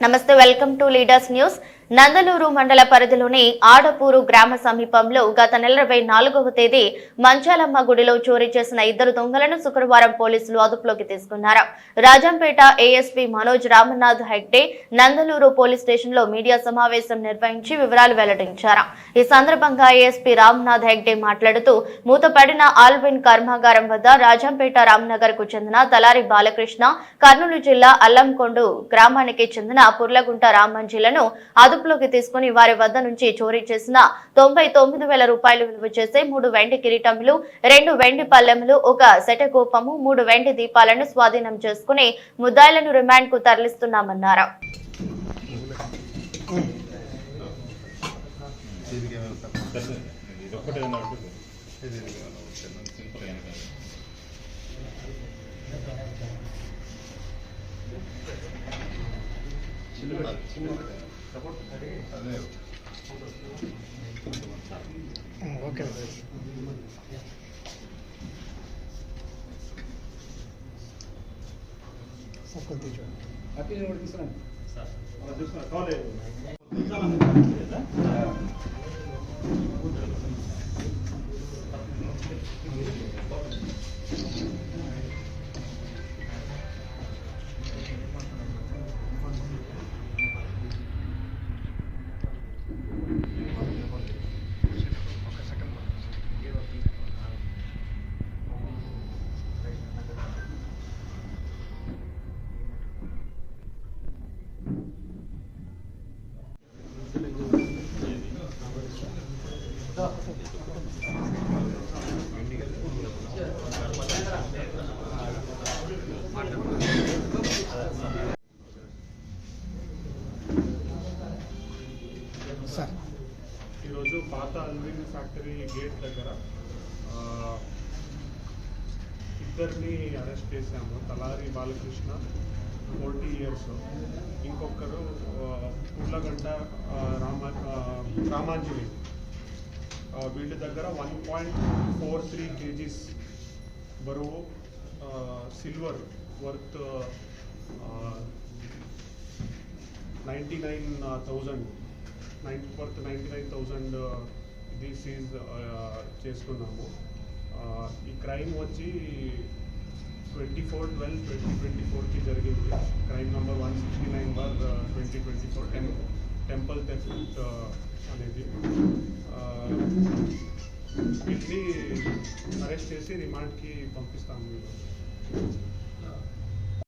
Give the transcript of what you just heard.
నమస్తే, welcome to leaders news. Nandaluru మండల పరిధిలోని ఆడపూరు గ్రామ సమీపంలో గత నెల 24వ తేదీ మంచాలమ్మ గుడిలో చోరీ చేసిన 2 దొంగలను శుక్రవారం పోలీసులు అదుపులోకి తీసుకున్నారు. Rajampet ASP Manoj Ramanath Hegde Nandaluru police station లో మీడియా సమావేశం నిర్వహించి వివరాలు వెల్లడించారు. ఈ సందర్భంగా ఏఎస్పీ రామనాథ్ హెగ్డే మాట్లాడుతూ మూతపడిన ఆల్విన్ కర్మాగారం వద్ద రాజంపేట రామ్నగర్ కు చెందిన తలారి బాలకృష్ణ, కర్నూలు జిల్లా అల్లంకొండు గ్రామానికి చెందిన పుర్లగుంట రామంజీలను అదుపులోకి తీసుకుని వారి వద్ద నుంచి చోరీ చేసిన 99,000 రూపాయలు విలువ చేసే 3 వెండి కిరీటములు, 2 వెండి పల్లెములు, 1 శటకోపము, 3 వెండి దీపాలను స్వాధీనం చేసుకుని ముద్దాయిలను రిమాండ్ కు తరలిస్తున్నామన్నారు. ఓకే సార్ కొద్ది చూడండి. హ్యాపీ న్యూ ఇయర్ తీసుకురండి సార్. ఈరోజు పాత అల్విన్ ఫ్యాక్టరీ గేట్ దగ్గర ఇద్దరిని అరెస్ట్ చేశాము. తలారి బాలకృష్ణ 40 years, ఇంకొకరు పుర్లగంట రామాంజలి. వీళ్ళ దగ్గర 1.43 kgs బరువు సిల్వర్ వర్త్ 99,000 ఇది సీజ్ చేసుకున్నాము. ఈ క్రైమ్ వచ్చి 24/12/2024కి జరిగింది. క్రైమ్ నంబర్ 169/2024 టెంపుల్ థెఫ్ట్ అనేది. వీటిని అరెస్ట్ చేసి రిమాండ్కి పంపిస్తాము.